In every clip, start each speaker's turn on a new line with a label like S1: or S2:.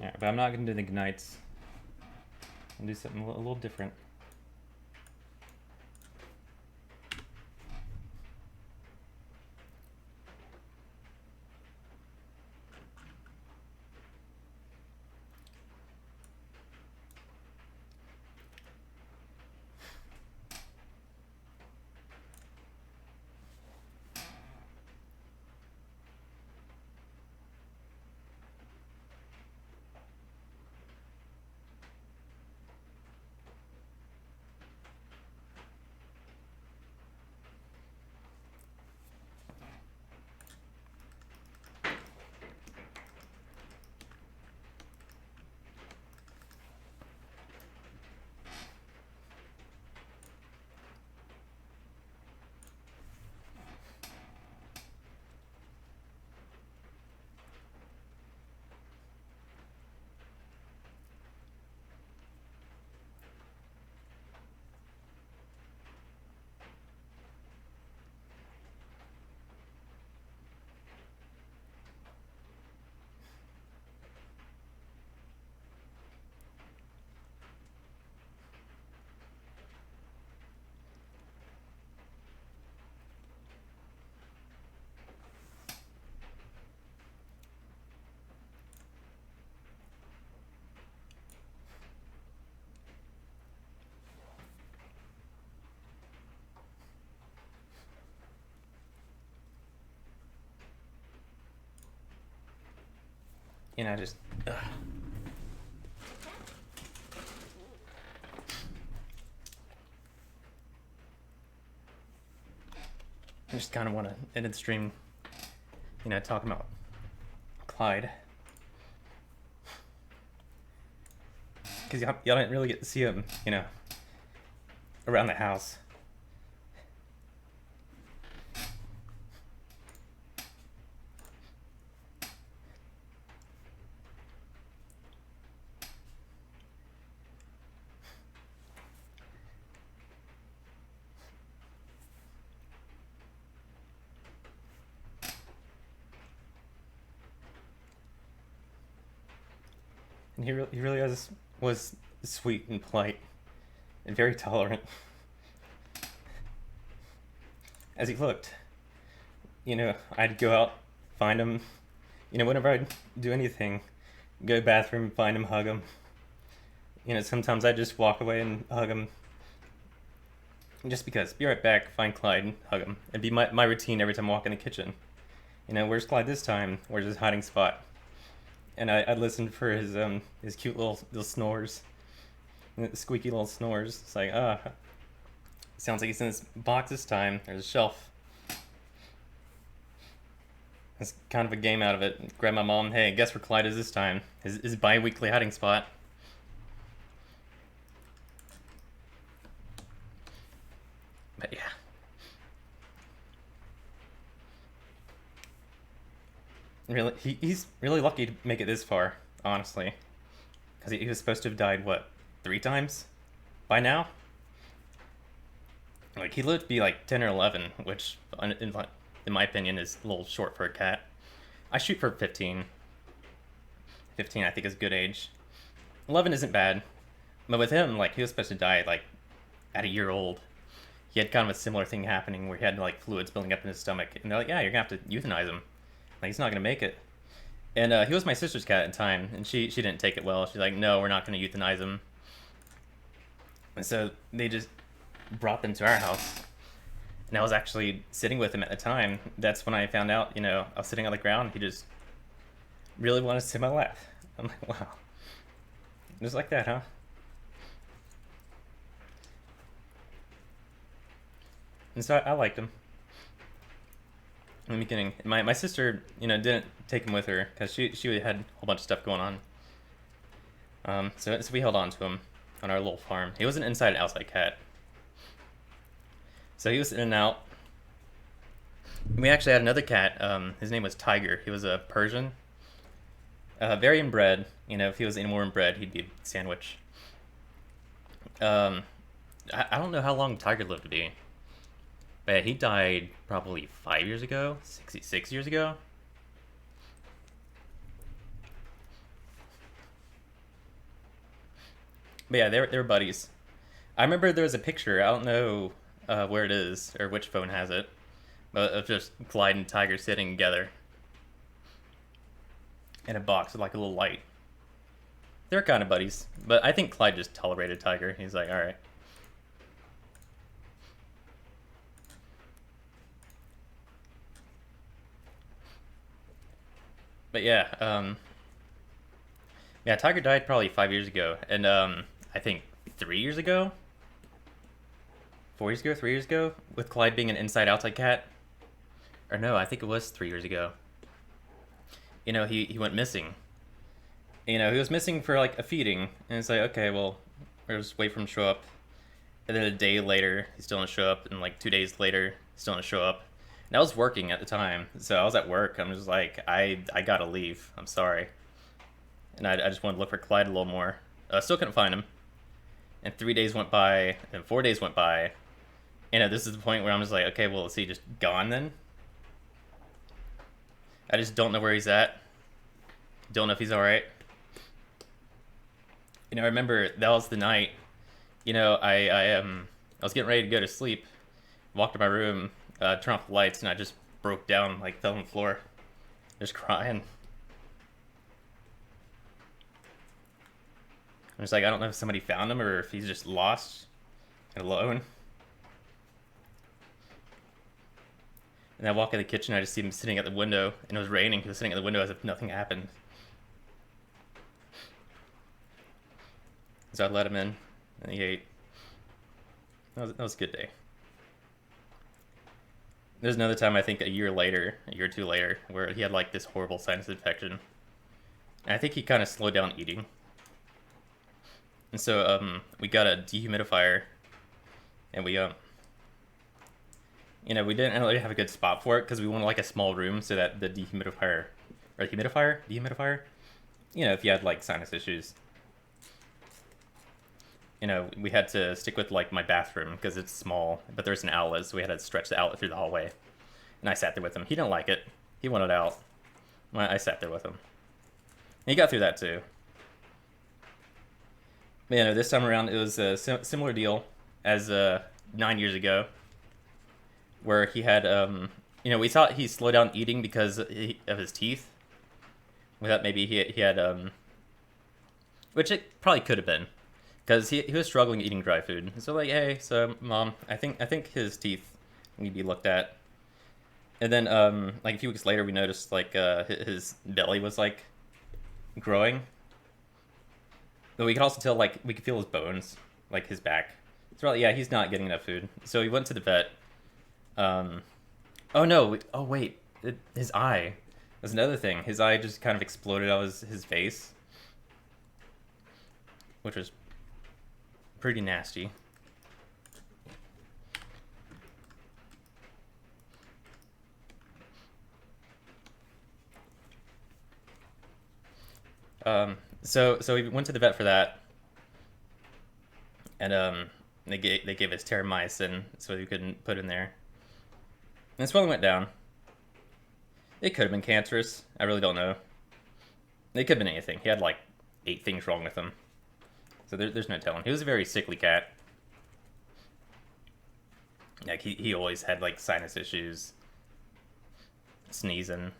S1: Yeah, but I'm not gonna do the Ignites. I'll do something a little different. I just. Ugh. I just kind of want to end the stream, talking about Clyde. Because y'all didn't really get to see him, around the house. And he really was sweet and polite and very tolerant as he looked. I'd go out, find him. Whenever I'd do anything, go to the bathroom, find him, hug him. Sometimes I'd just walk away and hug him. Just because. Be right back, find Clyde, and hug him. It'd be my routine every time I walk in the kitchen. Where's Clyde this time? Where's his hiding spot? And I'd listen for his cute little snores, squeaky little snores. It's like, sounds like he's in this box this time. There's a shelf. It's kind of a game out of it. Grab my mom. Hey, guess where Clyde is this time? His bi-weekly hiding spot. But yeah. Really, he's really lucky to make it this far, honestly. Because he was supposed to have died, what, 3 times by now? Like, he lived to be like 10 or 11, which, in my opinion, is a little short for a cat. I shoot for 15. 15, I think, is a good age. 11 isn't bad. But with him, like, he was supposed to die, like, at a year old. He had kind of a similar thing happening where he had, like, fluids building up in his stomach. And they're like, yeah, you're going to have to euthanize him. Like, he's not going to make it. And he was my sister's cat at the time, and she didn't take it well. She's like, no, we're not going to euthanize him. And so they just brought them to our house. And I was actually sitting with him at the time. That's when I found out, I was sitting on the ground. He just really wanted to sit in my lap. I'm like, wow. Just like that, huh? And so I liked him. In the beginning, my sister, didn't take him with her because she had a whole bunch of stuff going on. So we held on to him on our little farm. He was an inside and outside cat. So he was in and out. We actually had another cat. His name was Tiger. He was a Persian. Very inbred. If he was any more inbred, he'd be a sandwich. I don't know how long Tiger lived to be. But he died probably 5 years ago, 6 years ago. But yeah, they're buddies. I remember there was a picture. I don't know where it is or which phone has it, but of just Clyde and Tiger sitting together in a box with like a little light. They're kind of buddies, but I think Clyde just tolerated Tiger. He's like, all right. But yeah, yeah, Tiger died probably 5 years ago, and I think 3 years ago, 4 years ago, 3 years ago, with Clyde being an inside-outside cat, or no, I think it was 3 years ago. You know, he went missing. You know, he was missing for like a feeding, and it's like, okay, well, we'll just wait for him to show up. And then a day later, he still didn't show up, and like 2 days later, he still didn't show up. And I was working at the time, so I was at work. I'm just like, I gotta leave. I'm sorry. And I just wanted to look for Clyde a little more. Still couldn't find him. And 3 days went by, and 4 days went by. And this is the point where I'm just like, okay, well, is he just gone then? I just don't know where he's at. Don't know if he's alright. You know, I remember that was the night. You know, I was getting ready to go to sleep. Walked to my room, turned off the lights, and I just broke down, like fell on the floor, just crying. I'm just like, I don't know if somebody found him or if he's just lost and alone. And I walk in the kitchen, I just see him sitting at the window, and it was raining. He was sitting at the window as if nothing happened. So I let him in, and he ate. That was a good day. There's another time, I think a year or two later, where he had like this horrible sinus infection. And I think he kind of slowed down eating. And so we got a dehumidifier, and we you know, we didn't really have a good spot for it because we wanted like a small room so that the dehumidifier, you know, if you had like sinus issues, you know, we had to stick with like my bathroom because it's small, but there's an outlet, so we had to stretch the outlet through the hallway. And I sat there with him. He didn't like it. He wanted out. I sat there with him. And he got through that too. But, you know, this time around it was a similar deal as 9 years ago, where he had, you know, we thought he slowed down eating because of his teeth. We thought maybe he had, which it probably could have been, because he was struggling eating dry food. So like, hey, so mom, I think his teeth need to be looked at. And then like a few weeks later, we noticed like his belly was like growing. But we could also tell like we could feel his bones, like his back. So like, yeah, he's not getting enough food. So he went to the vet. Oh no! Oh wait, his eye. That's another thing. His eye just kind of exploded out of his face, which was pretty nasty. So we went to the vet for that, and they gave us terramycin so we couldn't put in there. And this one went down. It could have been cancerous. I really don't know. It could have been anything. He had like 8 things wrong with him. So there's no telling. He was a very sickly cat. Like he always had like sinus issues, sneezing.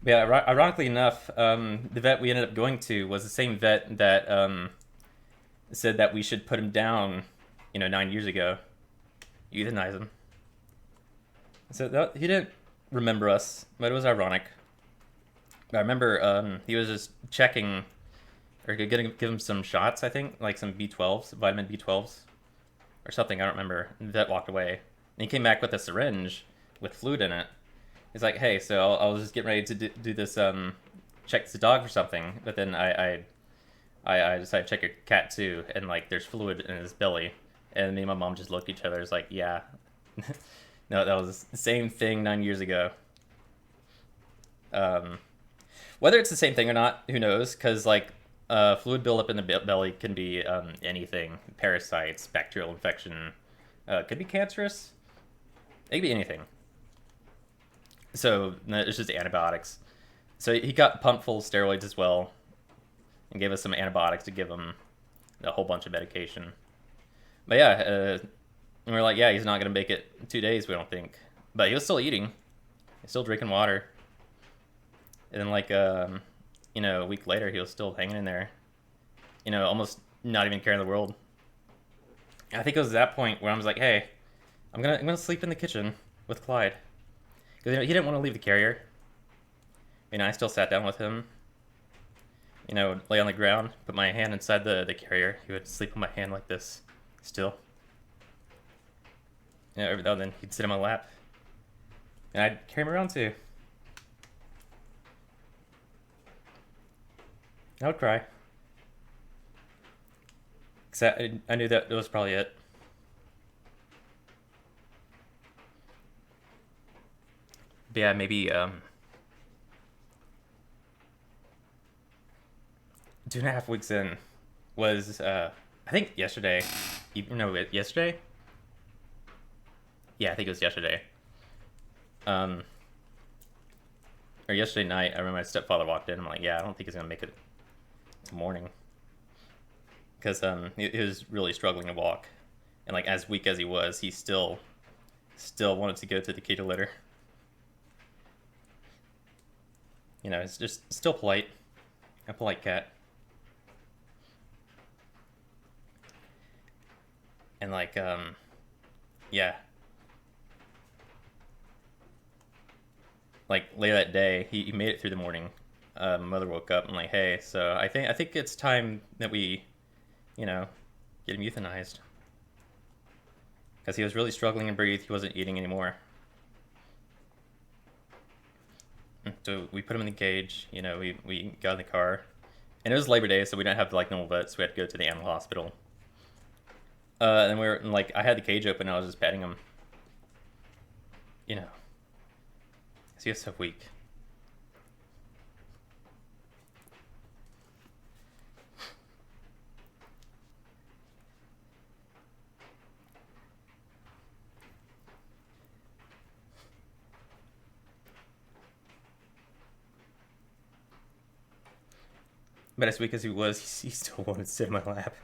S1: Yeah, ironically enough, the vet we ended up going to was the same vet that said that we should put him down, you know, 9 years ago, euthanize him. So he didn't remember us, but it was ironic. I remember he was just checking, or give him some shots, I think, like some B12s, vitamin B12s, or something, I don't remember. The vet walked away. And he came back with a syringe with fluid in it. He's like, hey, so I was just getting ready to do this, check the dog for something, but then I decided to check your cat too, and like there's fluid in his belly. And me and my mom just looked at each other, it's like, yeah. No, that was the same thing 9 years ago. Whether it's the same thing or not, who knows? Because like fluid buildup in the belly can be anything: parasites, bacterial infection, could be cancerous. It could be anything. So no, it's just antibiotics. So he got pumped full of steroids as well, and gave us some antibiotics to give him a whole bunch of medication. But yeah, and we're like, yeah, he's not gonna make it 2 days, we don't think. But he was still eating, he's still drinking water, and then like a week later, he was still hanging in there, almost not even caring the world. And I think it was that point where I was like, hey, I'm gonna sleep in the kitchen with Clyde, because he didn't want to leave the carrier. I still sat down with him, lay on the ground, put my hand inside the carrier. He would sleep on my hand like this, still. Every now and then he'd sit in my lap, and I'd carry him around too. I would cry, because I knew that was probably it. But yeah, maybe 2.5 weeks in was I think yesterday. Yesterday. Yeah, I think it was yesterday. Or yesterday night. I remember my stepfather walked in. I'm like, yeah, I don't think he's gonna make it till morning, because he was really struggling to walk, and like as weak as he was, he still wanted to go to the kitty litter. It's just still polite, a polite cat. And like yeah, like later that day, he made it through the morning. My mother woke up and like, hey, so I think it's time that we, get him euthanized, because he was really struggling to breathe. He wasn't eating anymore. So we put him in the cage. We got in the car, and it was Labor Day, so we didn't have like normal vets. So we had to go to the animal hospital. And we were like, I had the cage open. And I was just petting him. Because he was so weak. But as weak as he was, he still wanted to sit in my lap.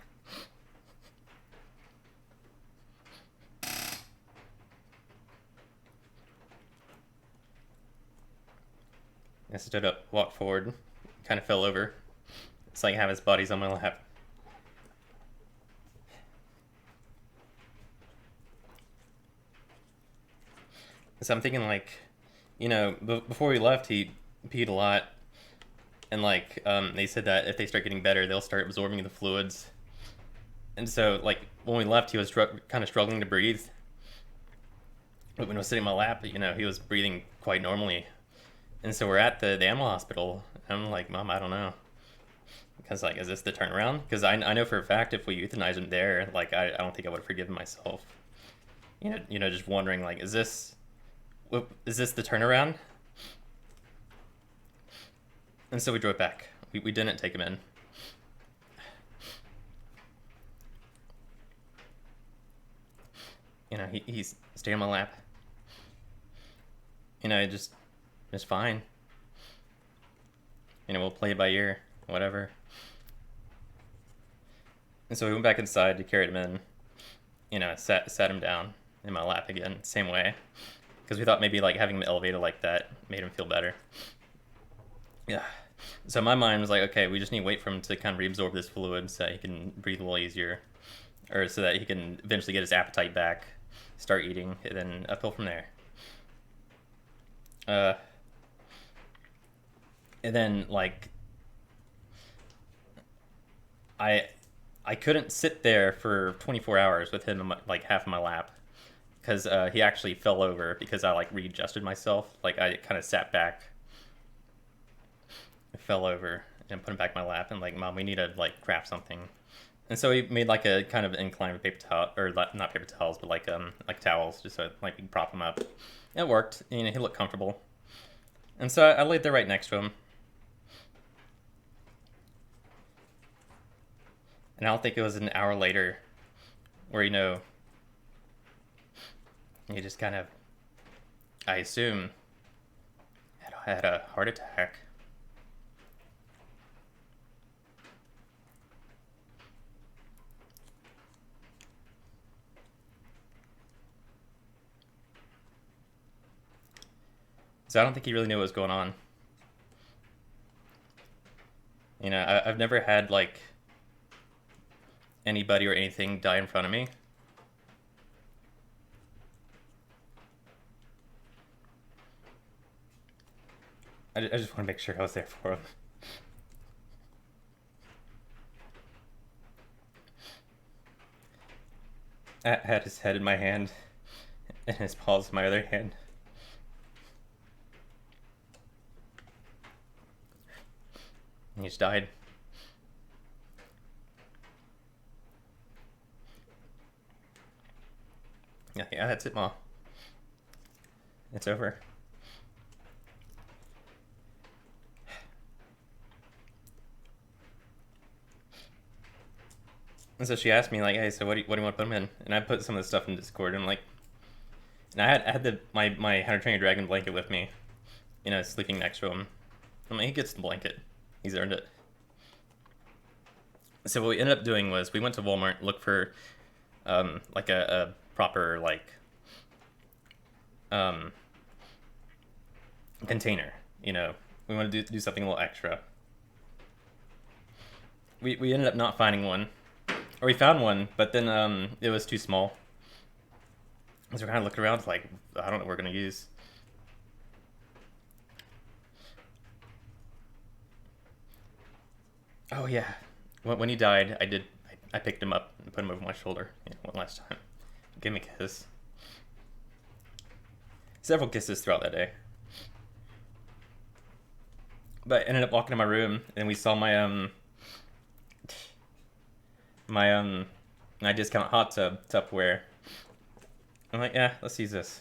S1: I stood up, walked forward, kind of fell over. It's like half his body's on my lap. So I'm thinking like, before we left, he peed a lot. And like, they said that if they start getting better, they'll start absorbing the fluids. And so like, when we left, he was kind of struggling to breathe. But when he was sitting in my lap, he was breathing quite normally. And so we're at the animal hospital. And I'm like, Mom, I don't know. Because like, is this the turnaround? Because I know for a fact if we euthanize him there, like I don't think I would have forgiven myself. Just wondering like, is this the turnaround? And so we drove back. We didn't take him in. He's staying on my lap. Just fine. We'll play it by ear, whatever. And so we went back inside to carry him in. Sat him down in my lap again, same way, because we thought maybe like having him elevated like that made him feel better. Yeah. So my mind was like, okay, we just need to wait for him to kind of reabsorb this fluid so that he can breathe a little easier, or so that he can eventually get his appetite back, start eating, and then uphill from there. And then like I couldn't sit there for 24 hours with him in like half of my lap, because he actually fell over because I like readjusted myself. Like I kind of sat back, fell over, and put him back in my lap, and like, Mom, we need to like grab something. And so he made like a kind of incline with paper towel, or not paper towels, but like towels, just so like we could prop him up. It worked. He looked comfortable. And so I laid there right next to him. And I don't think it was an hour later where, he just kind of, I assume, I had a heart attack. So I don't think he really knew what was going on. You know, I've never had like anybody or anything die in front of me. I just want to make sure I was there for him. I had his head in my hand and his paws in my other hand. And he just died. Yeah, that's it, Ma. It's over. And so she asked me, like, hey, so what do you want to put him in? And I put some of the stuff in Discord, and like, and I had my Hunter Trainer Dragon blanket with me, you know, sleeping next to him. I mean, he gets the blanket. He's earned it. So what we ended up doing was we went to Walmart, looked for like a proper like container. You know, we want to do something a little extra. We ended up not finding one, or we found one, but then it was too small. So we're kind of looking around, like, I don't know what we're gonna use. Oh yeah, when he died, I picked him up and put him over my shoulder, one last time. Give me a kiss. Several kisses throughout that day. But I ended up walking to my room, and we saw my discount hot tub Tupperware. I'm like, yeah, let's use this.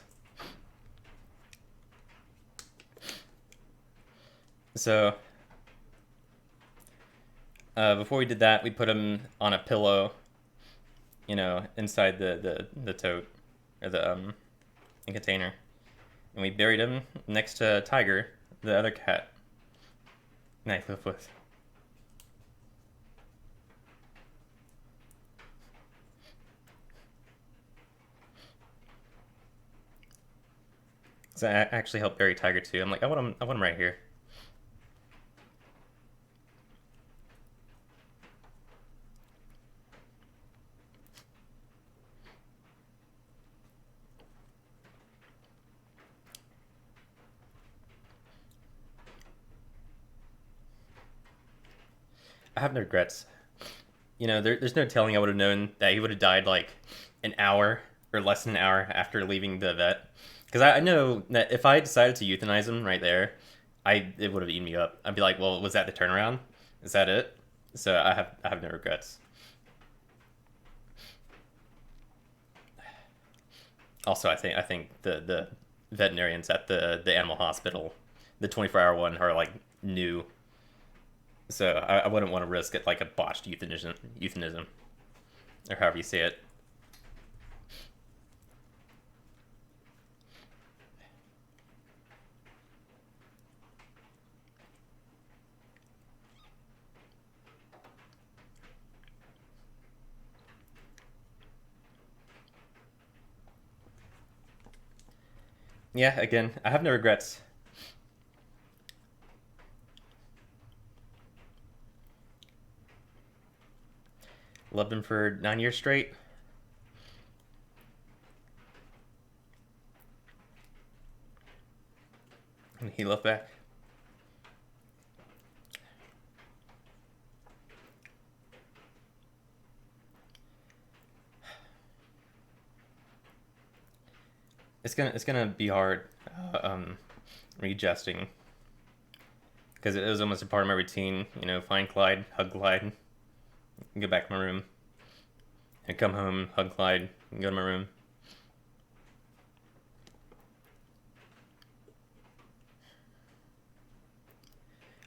S1: So before we did that, we put him on a pillow, you know, inside the tote or the container, and we buried him next to Tiger, the other cat. And I live with. So I actually helped bury Tiger too. I'm like, I want him right here. I have no regrets. You know, there's no telling I would have known that he would have died like an hour or less than an hour after leaving the vet. Because I know that if I decided to euthanize him right there, it would have eaten me up. I'd be like, well, was that the turnaround? Is that it? So I have no regrets. Also, I think the veterinarians at the animal hospital, the 24-hour one, are like new. So I wouldn't want to risk it like a botched euthanism, or however you say it. Yeah, again, I have no regrets. Loved him for 9 years straight. And he loved back. It's gonna be hard readjusting, because it was almost a part of my routine. You know, find Clyde, hug Clyde, and go back to my room, and come home, hug Clyde, and go to my room.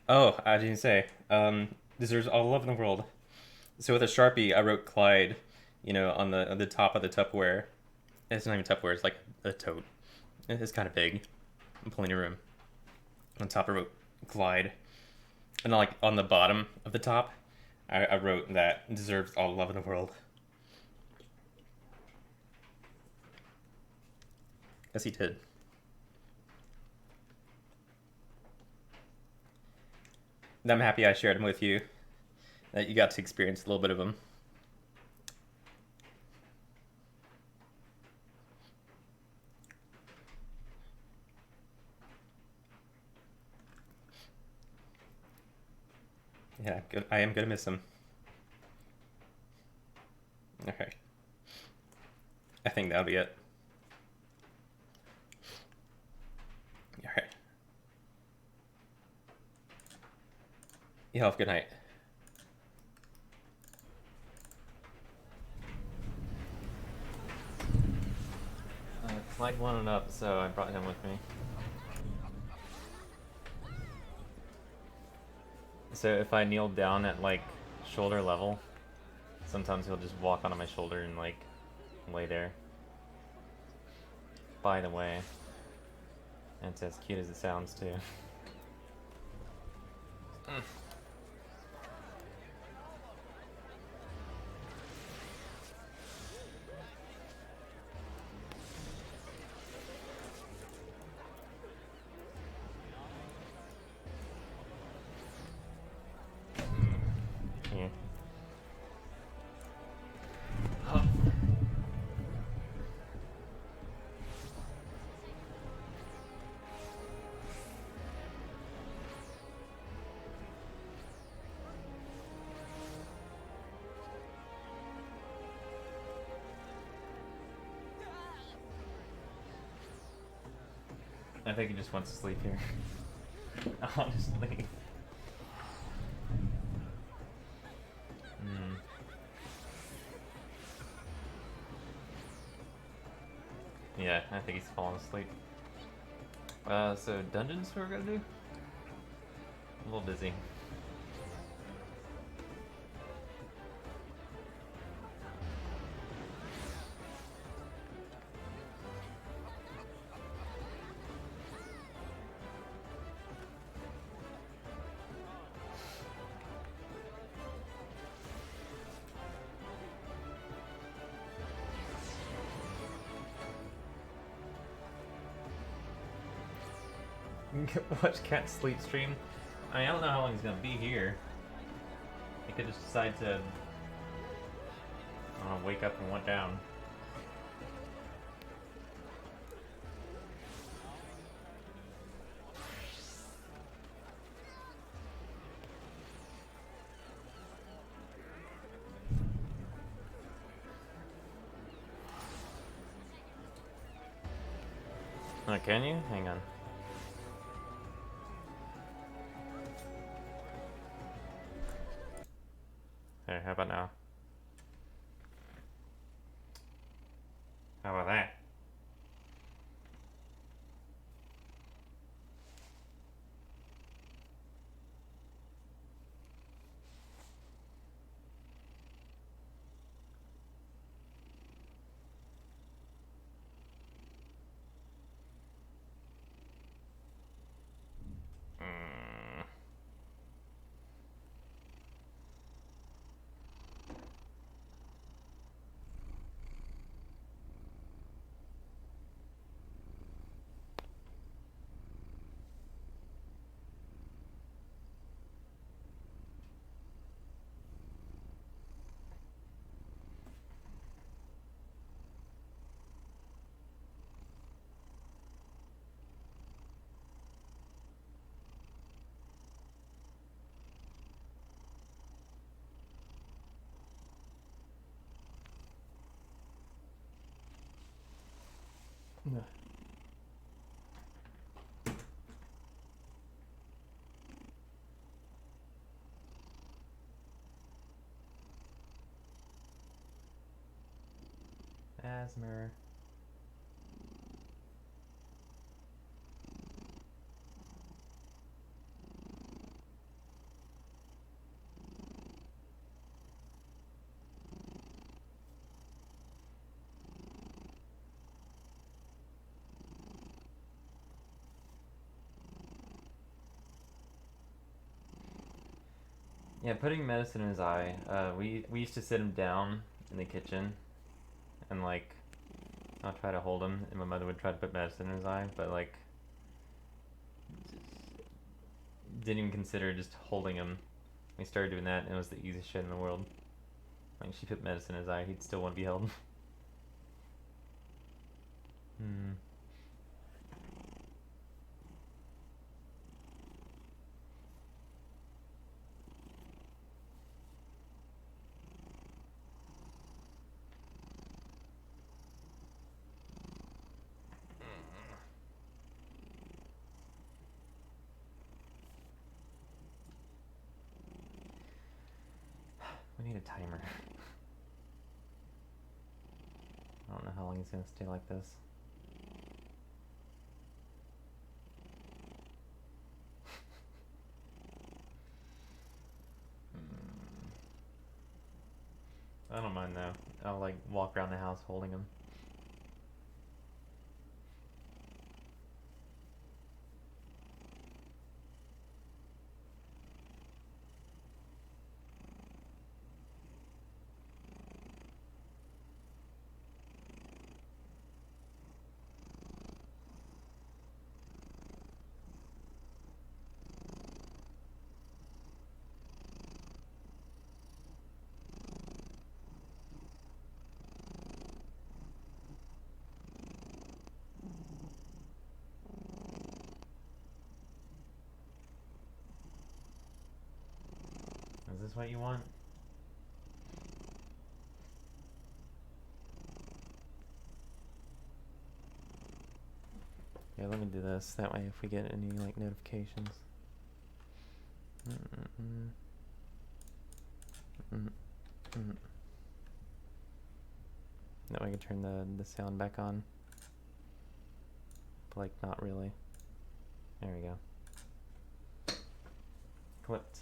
S1: Oh, I didn't say. Deserves all love in the world. So with a Sharpie, I wrote Clyde, you know, on the top of the Tupperware. It's not even Tupperware, it's like a tote. It's kind of big. Plenty of room. On top I wrote Clyde. And like on the bottom of the top, I wrote that deserves all love in the world. Yes, he did. And I'm happy I shared him with you. That you got to experience a little bit of him. Yeah, good. I am gonna miss him. Okay. I think that'll be it. Alright. You have a good night. Clyde wanted up, so I brought him with me. So if I kneel down at like shoulder level, sometimes he'll just walk onto my shoulder and like lay there. By the way, and it's as cute as it sounds too. Yeah. I think he just wants to sleep here. Honestly. Yeah, I think he's falling asleep. So dungeons we're gonna do? I'm a little busy. Watch Cat sleep stream. I don't know how long he's gonna be here. He could just decide to wake up and want down. Oh, can you? Hang on. There, how about now? How about that? No. Asmer. Yeah, putting medicine in his eye. We used to sit him down in the kitchen, and like, I'll try to hold him, and my mother would try to put medicine in his eye, but like, didn't even consider just holding him. We started doing that, and it was the easiest shit in the world. Like, she put medicine in his eye, he'd still want to be held. Hmm. We need a timer. I don't know how long he's gonna stay like this. I don't mind though. I'll like walk around the house holding him. Is this what you want? Yeah, let me do this. That way if we get any like notifications. That way I can turn the sound back on. But like not really. There we go. Clipped.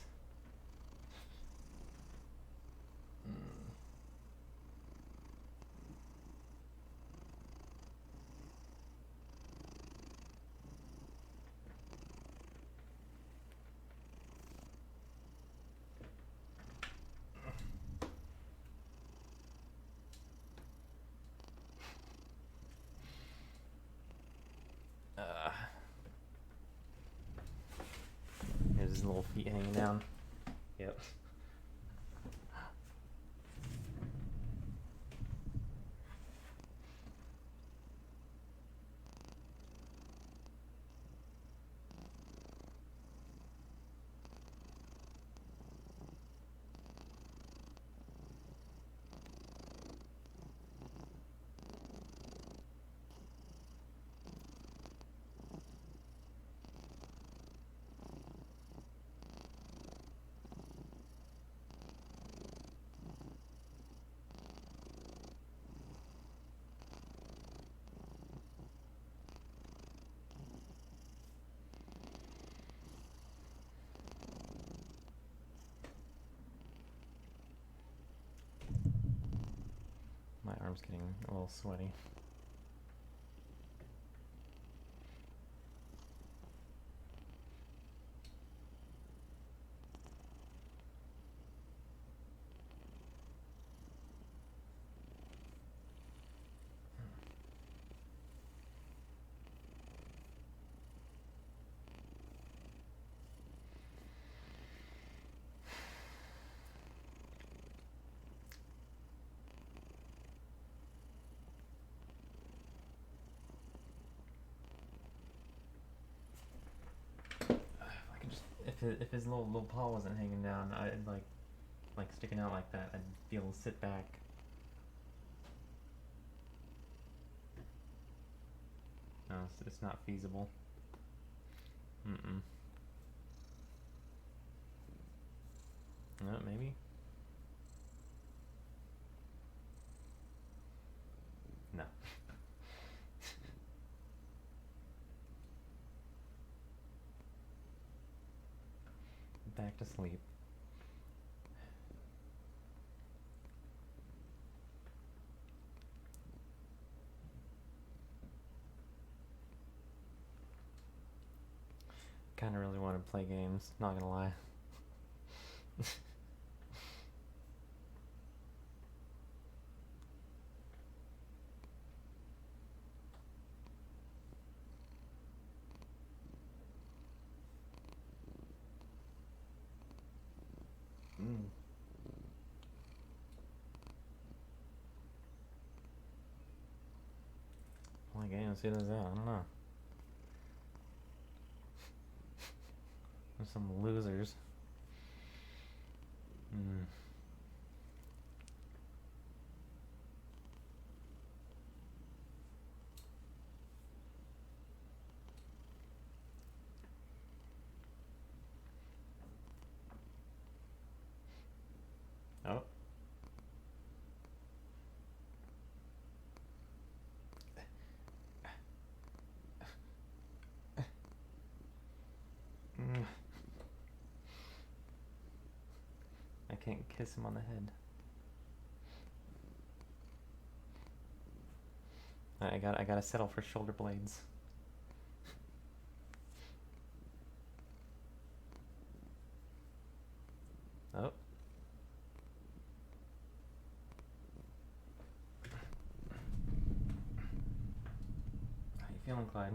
S1: Here's his little feet hanging down. Yep. My arm's getting a little sweaty. If his little paw wasn't hanging down, I'd like sticking out like that, I'd be able to sit back. No, it's not feasible. No, maybe. No. Back to sleep. Kinda really want to play games, not gonna lie. Like, yeah, as soon as that, I don't know. There's some losers. Hmm. Oh. I can't kiss him on the head. I gotta settle for shoulder blades. Oh. How you feeling, Clyde?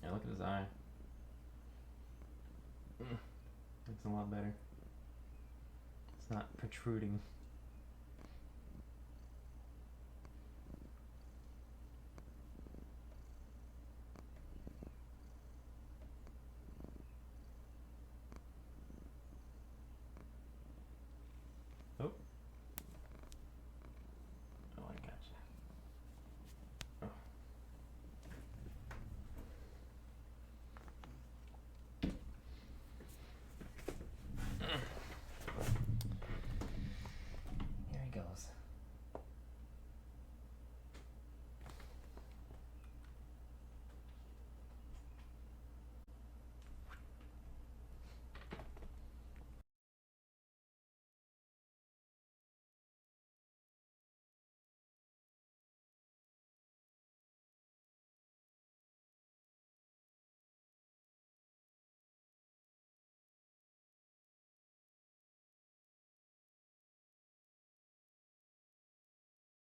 S1: Yeah, look at his eye. Looks a lot better. It's not protruding.